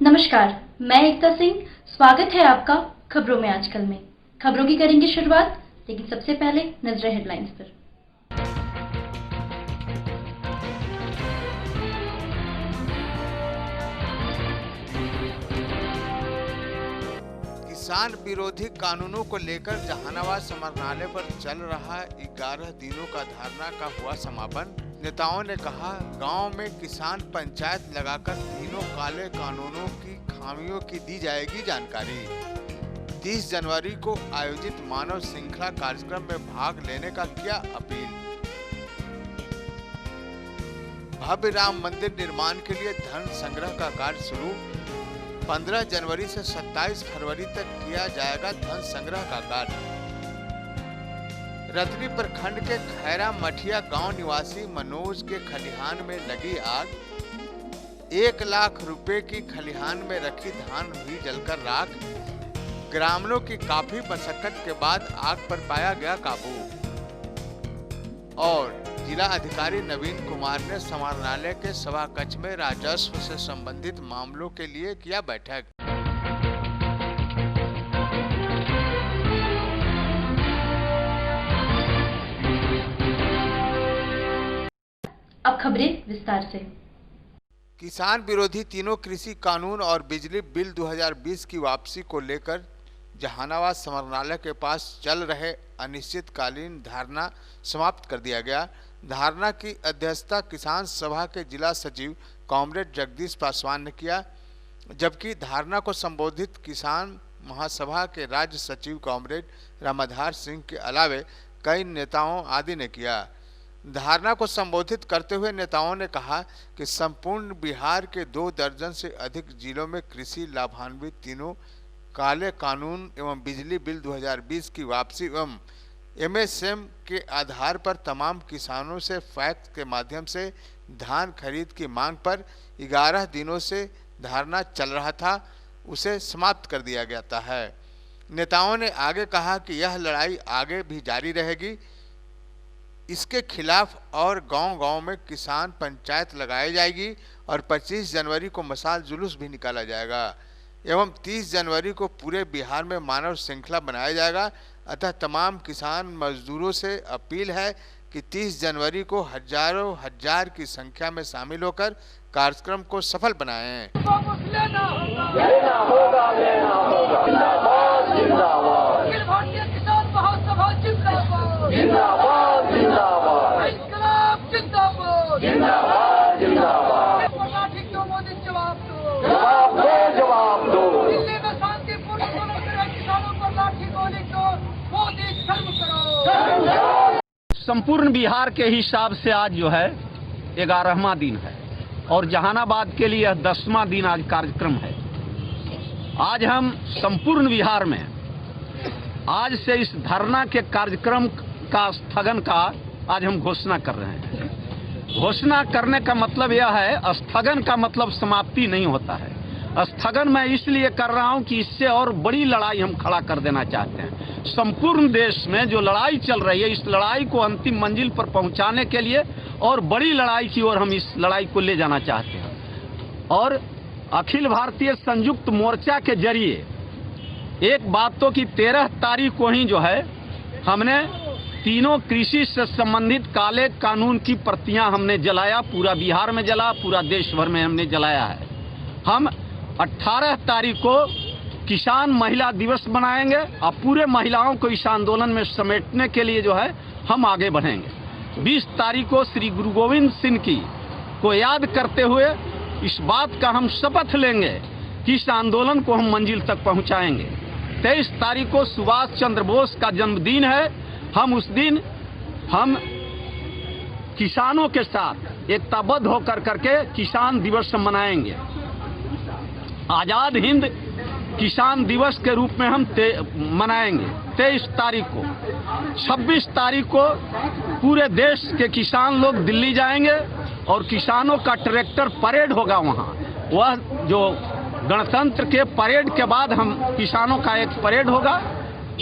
नमस्कार, मैं एकता सिंह। स्वागत है आपका खबरों में आजकल में। खबरों की करेंगे शुरुआत, लेकिन सबसे पहले नजरें हेडलाइंस पर। किसान विरोधी कानूनों को लेकर जहानाबाद समरनालय पर चल रहा 11 दिनों का धरना का हुआ समापन। नेताओं ने कहा, गांव में किसान पंचायत लगाकर तीनों काले कानूनों की खामियों की दी जाएगी जानकारी। 30 जनवरी को आयोजित मानव श्रृंखला कार्यक्रम में भाग लेने का किया अपील। भव्य राम मंदिर निर्माण के लिए धन संग्रह का कार्य शुरू। 15 जनवरी से 27 फरवरी तक किया जाएगा धन संग्रह का कार्य। रतनी प्रखंड के खैरा मठिया गांव निवासी मनोज के खलिहान में लगी आग। 1 लाख रुपए की खलिहान में रखी धान हुई जलकर राख। ग्रामीणों की काफी मशक्कत के बाद आग पर पाया गया काबू। और जिला अधिकारी नवीन कुमार ने समरनालय के सभा कक्ष में राजस्व से संबंधित मामलों के लिए किया बैठक। अब खबरें विस्तार से। किसान विरोधी तीनों कृषि कानून और बिजली बिल 2020 की वापसी को लेकर जहानाबाद समरनालय के पास चल रहे अनिश्चितकालीन धरना समाप्त कर दिया गया। धरना की अध्यक्षता किसान सभा के जिला सचिव कॉमरेड जगदीश पासवान ने किया, जबकि धरना को संबोधित किसान महासभा के राज्य सचिव कॉमरेड रामाधार सिंह के अलावे कई नेताओं आदि ने किया। धरना को संबोधित करते हुए नेताओं ने कहा कि संपूर्ण बिहार के 2 दर्जन से अधिक जिलों में कृषि लाभान्वित तीनों काले कानून एवं बिजली बिल 2020 की वापसी एवं एमएसएम के आधार पर तमाम किसानों से फैक्स के माध्यम से धान खरीद की मांग पर 11 दिनों से धरना चल रहा था, उसे समाप्त कर दिया गया है। नेताओं ने आगे कहा कि यह लड़ाई आगे भी जारी रहेगी। इसके खिलाफ और गांव-गांव में किसान पंचायत लगाई जाएगी और 25 जनवरी को मशाल जुलूस भी निकाला जाएगा एवं 30 जनवरी को पूरे बिहार में मानव श्रृंखला बनाया जाएगा। अतः तमाम किसान मजदूरों से अपील है कि 30 जनवरी को हजारों हजार की संख्या में शामिल होकर कार्यक्रम को सफल बनाएं। संपूर्ण बिहार के हिसाब से आज जो है 11वां दिन है और जहानाबाद के लिए 10वां दिन आज कार्यक्रम है। आज हम संपूर्ण बिहार में आज से इस धरना के कार्यक्रम का स्थगन का आज हम घोषणा कर रहे हैं। घोषणा करने का मतलब यह है, स्थगन का मतलब समाप्ति नहीं होता है। स्थगन मैं इसलिए कर रहा हूं कि इससे और बड़ी लड़ाई हम खड़ा कर देना चाहते हैं। संपूर्ण देश में जो लड़ाई चल रही है, इस लड़ाई को अंतिम मंजिल पर पहुंचाने के लिए और बड़ी लड़ाई की ओर हम इस लड़ाई को ले जाना चाहते हैं। और अखिल भारतीय संयुक्त मोर्चा के जरिए एक बात तो कि 13 तारीख को ही जो है हमने तीनों कृषि से संबंधित काले कानून की प्रतियां हमने जलाया। पूरा बिहार में जला, पूरा देश भर में हमने जलाया है। हम 18 तारीख को किसान महिला दिवस मनाएंगे और पूरे महिलाओं को इस आंदोलन में समेटने के लिए जो है हम आगे बढ़ेंगे। 20 तारीख को श्री गुरु गोविंद सिंह की को याद करते हुए इस बात का हम शपथ लेंगे कि इस आंदोलन को हम मंजिल तक पहुंचाएंगे। 23 तारीख को सुभाष चंद्र बोस का जन्मदिन है। हम उस दिन हम किसानों के साथ एकताबद्ध होकर करके किसान दिवस मनाएंगे। आजाद हिंद किसान दिवस के रूप में हम मनाएंगे 23 तारीख को। 26 तारीख को पूरे देश के किसान लोग दिल्ली जाएंगे और किसानों का ट्रैक्टर परेड होगा वहाँ। वह जो गणतंत्र के परेड के बाद हम किसानों का एक परेड होगा।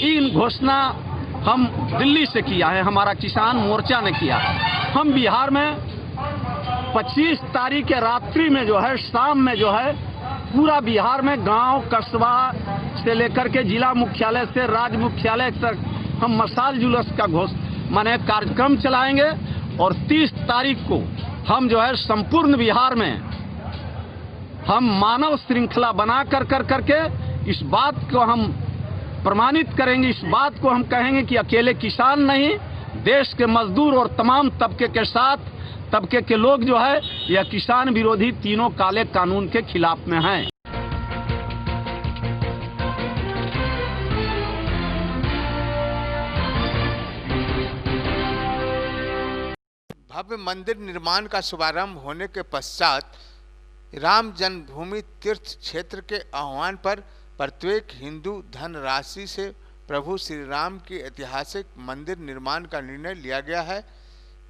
इन घोषणा हम दिल्ली से किया है, हमारा किसान मोर्चा ने किया है। हम बिहार में 25 तारीख के रात्रि में जो है, शाम में जो है पूरा बिहार में गांव कस्बा से लेकर के जिला मुख्यालय से राज्य मुख्यालय तक हम मशाल जुलूस का माने कार्यक्रम चलाएंगे। और 30 तारीख को हम जो है संपूर्ण बिहार में हम मानव श्रृंखला बना करके इस बात को हम प्रमाणित करेंगे, इस बात को हम कहेंगे कि अकेले किसान नहीं, देश के मजदूर और तमाम तबके के साथ तबके के लोग जो है यह किसान विरोधी तीनों काले कानून के खिलाफ में हैं। भव्य मंदिर निर्माण का शुभारंभ होने के पश्चात राम जन्मभूमि तीर्थ क्षेत्र के आह्वान पर प्रत्येक हिंदू धनराशि से प्रभु श्री राम के ऐतिहासिक मंदिर निर्माण का निर्णय लिया गया है।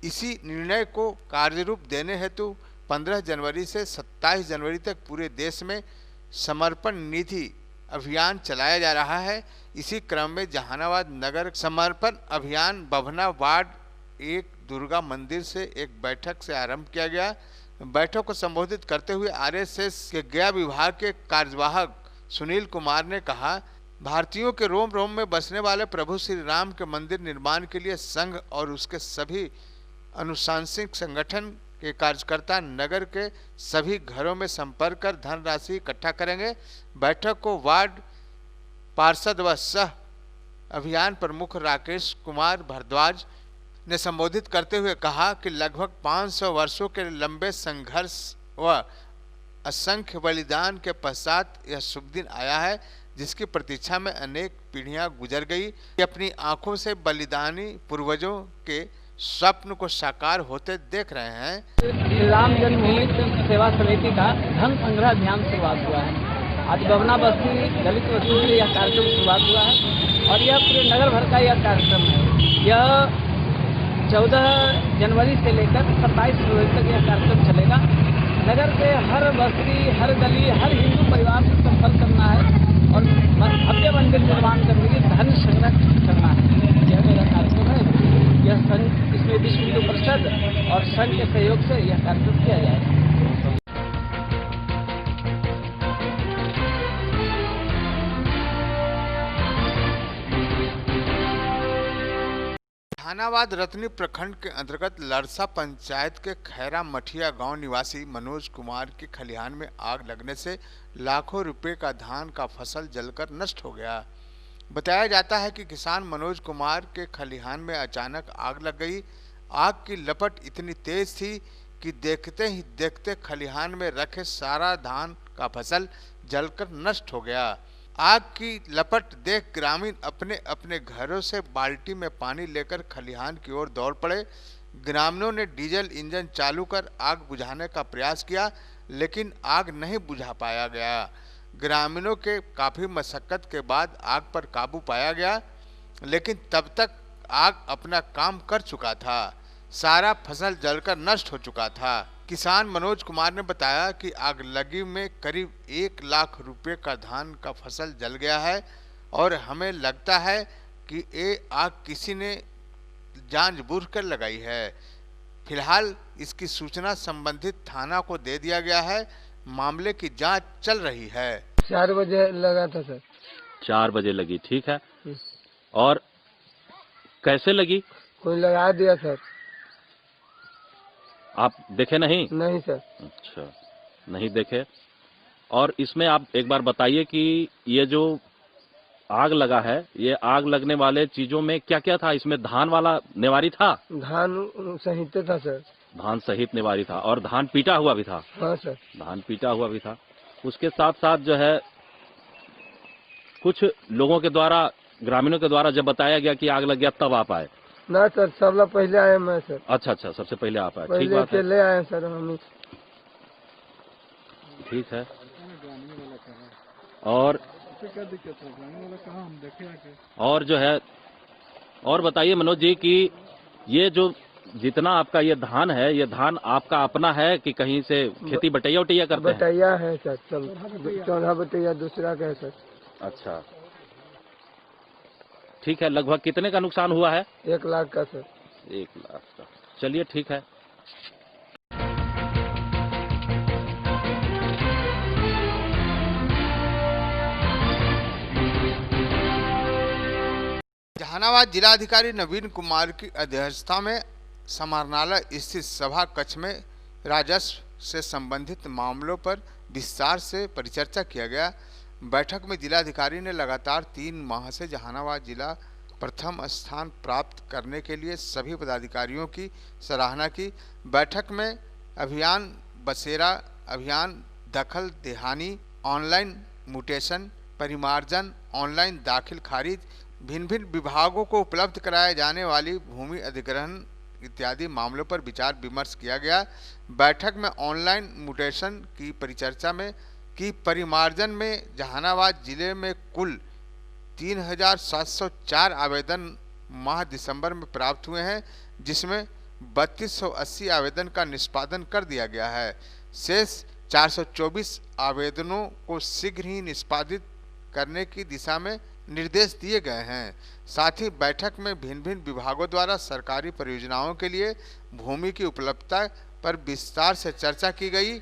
इसी निर्णय को कार्यरूप देने हेतु 15 जनवरी से 27 जनवरी तक पूरे देश में समर्पण निधि अभियान चलाया जा रहा है। इसी क्रम में जहानाबाद नगर समर्पण अभियान बभना वार्ड 1 दुर्गा मंदिर से एक बैठक से आरंभ किया गया। बैठक को संबोधित करते हुए आरएसएस के गया विभाग के कार्यवाहक सुनील कुमार ने कहा, भारतीयों के रोम रोम में बसने वाले प्रभु श्री राम के मंदिर निर्माण के लिए संघ और उसके सभी अनुशासनिक संगठन के कार्यकर्ता नगर के सभी घरों में संपर्क कर धनराशि इकट्ठा करेंगे। बैठक को वार्ड पार्षद व सह अभियान प्रमुख राकेश कुमार भारद्वाज ने संबोधित करते हुए कहा कि लगभग 500 वर्षों के लंबे संघर्ष व असंख्य बलिदान के पश्चात यह शुभ दिन आया है, जिसकी प्रतीक्षा में अनेक पीढ़ियां गुजर गई। अपनी आंखों से बलिदानी पूर्वजों के स्वप्न को साकार होते देख रहे हैं। राम जन्मभूमि सेवा समिति का धन संग्रह अभियान शुरुआत हुआ है। आज बभना बस्ती दलित बस्ती से यह कार्यक्रम शुरुआत हुआ है और यह पूरे नगर भर का यह कार्यक्रम है। यह 14 जनवरी से लेकर 27 फरवरी तक यह कार्यक्रम चलेगा। नगर के हर बस्ती, हर गली, हर हिंदू परिवार से संपर्क करना है और भव्य मंदिर निर्माण करने के धन संग्रह करना है। यह मेरा कार्यक्रम है। यह संघ, इसमें विश्व हिंदू परिषद और संघ के सहयोग से यह कार्यक्रम किया जाएगा। जहानाबाद रतनी प्रखंड के अंतर्गत लरसा पंचायत के खैरा मठिया गांव निवासी मनोज कुमार के खलिहान में आग लगने से लाखों रुपए का धान का फसल जलकर नष्ट हो गया। बताया जाता है कि किसान मनोज कुमार के खलिहान में अचानक आग लग गई। आग की लपट इतनी तेज थी कि देखते ही देखते खलिहान में रखे सारा धान का फसल जलकर नष्ट हो गया। आग की लपट देख ग्रामीण अपने अपने घरों से बाल्टी में पानी लेकर खलिहान की ओर दौड़ पड़े। ग्रामीणों ने डीजल इंजन चालू कर आग बुझाने का प्रयास किया, लेकिन आग नहीं बुझा पाया गया। ग्रामीणों के काफ़ी मशक्कत के बाद आग पर काबू पाया गया, लेकिन तब तक आग अपना काम कर चुका था। सारा फसल जलकर नष्ट हो चुका था। किसान मनोज कुमार ने बताया कि आग लगी में करीब 1 लाख रुपए का धान का फसल जल गया है और हमें लगता है कि ये आग किसी ने जानबूझकर लगाई है। फिलहाल इसकी सूचना संबंधित थाना को दे दिया गया है। मामले की जांच चल रही है। 4 बजे लगा था सर। 4 बजे लगी, ठीक है। और कैसे लगी? कोई लगा दिया सर। आप देखे नहीं? नहीं सर। अच्छा, नहीं देखे। और इसमें आप एक बार बताइए कि ये जो आग लगा है, ये आग लगने वाले चीजों में क्या क्या था? इसमें धान वाला नेवारी था? धान सहित था सर। धान सहित नेवारी था और धान पीटा हुआ भी था? हाँ सर। धान पीटा हुआ भी था। उसके साथ साथ जो है कुछ लोगों के द्वारा, ग्रामीणों के द्वारा जब बताया गया कि आग लग गया तब आप आए? ना सर, सबला पहले आए मैं सर। अच्छा, सबसे पहले आप आए, ठीक बात है। ले आए सर हम। ठीक है। और जो है, और बताइए मनोज जी कि ये जो जितना आपका ये धान है, ये धान आपका अपना है कि कहीं से खेती बटैया उटैया करते हैं? बटैया है सर, सब 14 बटैया दूसरा का है सर। अच्छा, ठीक है। लगभग कितने का नुकसान हुआ है? 1 लाख का सर। 1 लाख का। चलिए ठीक है। जहानाबाद जिलाधिकारी नवीन कुमार की अध्यक्षता में समाहरणालय स्थित सभा कक्ष में राजस्व से संबंधित मामलों पर विस्तार से परिचर्चा किया गया। बैठक में जिलाधिकारी ने लगातार 3 माह से जहानाबाद जिला प्रथम स्थान प्राप्त करने के लिए सभी पदाधिकारियों की सराहना की। बैठक में अभियान बसेरा अभियान, दखल देहानी, ऑनलाइन म्यूटेशन, परिमार्जन, ऑनलाइन दाखिल खारिज, भिन्न भिन्न विभागों को उपलब्ध कराए जाने वाली भूमि अधिग्रहण इत्यादि मामलों पर विचार विमर्श किया गया। बैठक में ऑनलाइन म्यूटेशन की परिचर्चा में कि परिमार्जन में जहानाबाद जिले में कुल 3,704 आवेदन माह दिसंबर में प्राप्त हुए हैं, जिसमें 3280 आवेदन का निष्पादन कर दिया गया है। शेष 424 आवेदनों को शीघ्र ही निष्पादित करने की दिशा में निर्देश दिए गए हैं। साथ ही बैठक में भिन्न भिन्न विभागों द्वारा सरकारी परियोजनाओं के लिए भूमि की उपलब्धता पर विस्तार से चर्चा की गई।